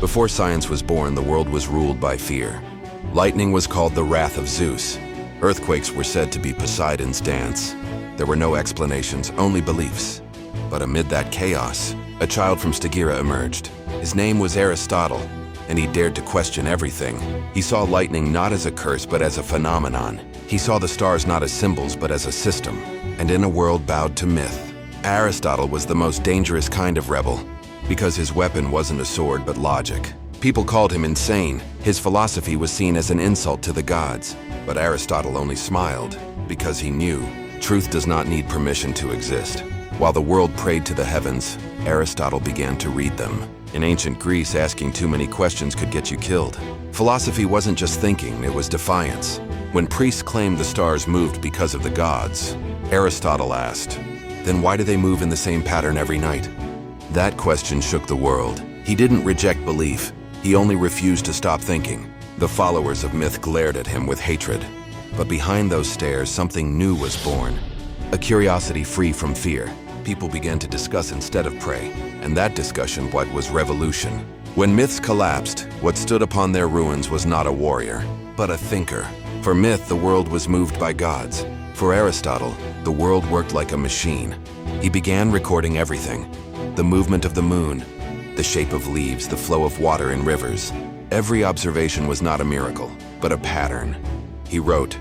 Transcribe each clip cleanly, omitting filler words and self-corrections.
Before science was born, the world was ruled by fear. Lightning was called the wrath of Zeus. Earthquakes were said to be Poseidon's dance. There were no explanations, only beliefs. But amid that chaos, a child from Stagira emerged. His name was Aristotle, and he dared to question everything. He saw lightning not as a curse, but as a phenomenon. He saw the stars not as symbols, but as a system. And in a world bowed to myth, Aristotle was the most dangerous kind of rebel, because his weapon wasn't a sword, but logic. People called him insane. His philosophy was seen as an insult to the gods. But Aristotle only smiled, because he knew truth does not need permission to exist. While the world prayed to the heavens, Aristotle began to read them. In ancient Greece, asking too many questions could get you killed. Philosophy wasn't just thinking, it was defiance. When priests claimed the stars moved because of the gods, Aristotle asked, then why do they move in the same pattern every night? That question shook the world. He didn't reject belief, he only refused to stop thinking. The followers of myth glared at him with hatred. But behind those stares, something new was born. A curiosity free from fear. People began to discuss instead of pray, and that discussion was revolution. When myths collapsed, what stood upon their ruins was not a warrior, but a thinker. For myth, the world was moved by gods. For Aristotle, the world worked like a machine. He began recording everything: the movement of the moon, the shape of leaves, the flow of water in rivers. Every observation was not a miracle, but a pattern. He wrote,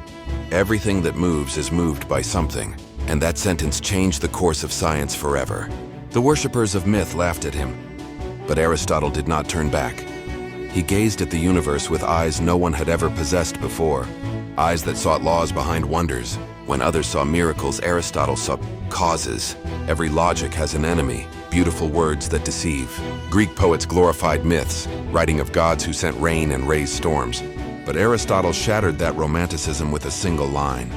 "Everything that moves is moved by something." And that sentence changed the course of science forever. The worshippers of myth laughed at him, but Aristotle did not turn back. He gazed at the universe with eyes no one had ever possessed before, eyes that sought laws behind wonders. When others saw miracles, Aristotle saw causes. Every logic has an enemy, beautiful words that deceive. Greek poets glorified myths, writing of gods who sent rain and raised storms. But Aristotle shattered that romanticism with a single line.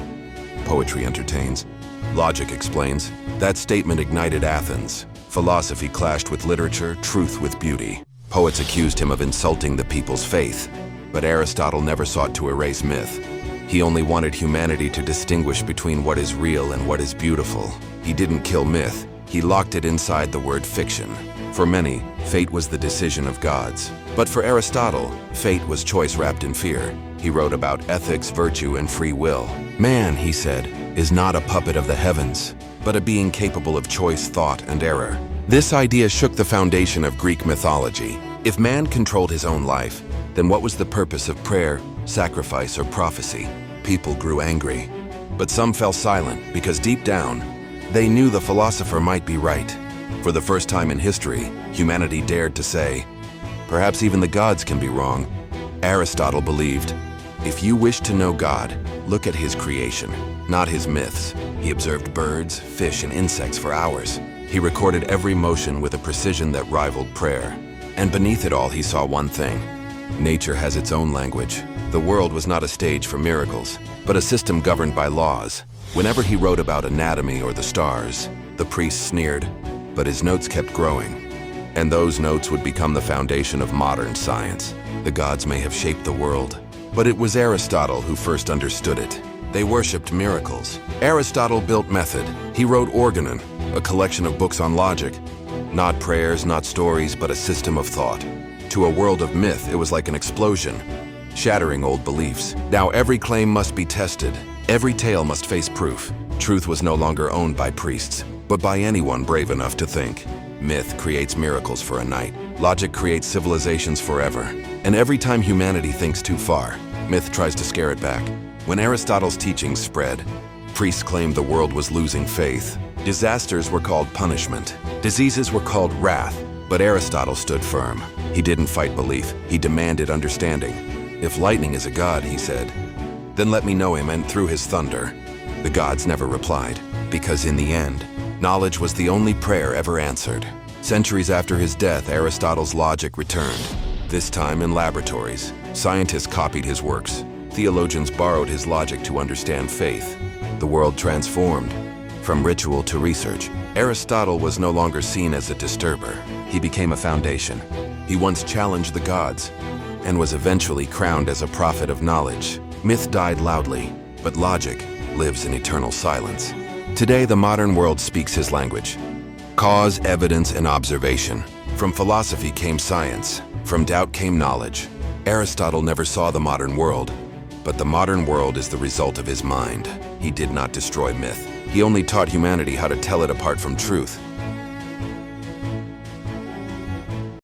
Poetry entertains. Logic explains. That statement ignited Athens. Philosophy clashed with literature, truth with beauty. Poets accused him of insulting the people's faith. But Aristotle never sought to erase myth. He only wanted humanity to distinguish between what is real and what is beautiful. He didn't kill myth. He locked it inside the word fiction. For many, fate was the decision of gods. But for Aristotle, fate was choice wrapped in fear. He wrote about ethics, virtue, and free will. Man, he said, is not a puppet of the heavens, but a being capable of choice, thought, and error. This idea shook the foundation of Greek mythology. If man controlled his own life, then what was the purpose of prayer, sacrifice, or prophecy? People grew angry. But some fell silent because deep down, they knew the philosopher might be right. For the first time in history, humanity dared to say, perhaps even the gods can be wrong. Aristotle believed, if you wish to know God, look at his creation, not his myths. He observed birds, fish, and insects for hours. He recorded every motion with a precision that rivaled prayer. And beneath it all, he saw one thing. Nature has its own language. The world was not a stage for miracles, but a system governed by laws. Whenever he wrote about anatomy or the stars, the priests sneered, but his notes kept growing. And those notes would become the foundation of modern science. The gods may have shaped the world, but it was Aristotle who first understood it. They worshipped miracles. Aristotle built method. He wrote Organon, a collection of books on logic. Not prayers, not stories, but a system of thought. To a world of myth, it was like an explosion, shattering old beliefs. Now every claim must be tested. Every tale must face proof. Truth was no longer owned by priests, but by anyone brave enough to think. Myth creates miracles for a night. Logic creates civilizations forever. And every time humanity thinks too far, myth tries to scare it back. When Aristotle's teachings spread, priests claimed the world was losing faith. Disasters were called punishment. Diseases were called wrath. But Aristotle stood firm. He didn't fight belief. He demanded understanding. If lightning is a god, he said, then let me know him and through his thunder. The gods never replied, because in the end, knowledge was the only prayer ever answered. Centuries after his death, Aristotle's logic returned. This time in laboratories. Scientists copied his works. Theologians borrowed his logic to understand faith. The world transformed. From ritual to research, Aristotle was no longer seen as a disturber. He became a foundation. He once challenged the gods and was eventually crowned as a prophet of knowledge. Myth died loudly, but logic lives in eternal silence. Today, the modern world speaks his language. Cause, evidence, and observation. From philosophy came science. From doubt came knowledge. Aristotle never saw the modern world, but the modern world is the result of his mind. He did not destroy myth. He only taught humanity how to tell it apart from truth.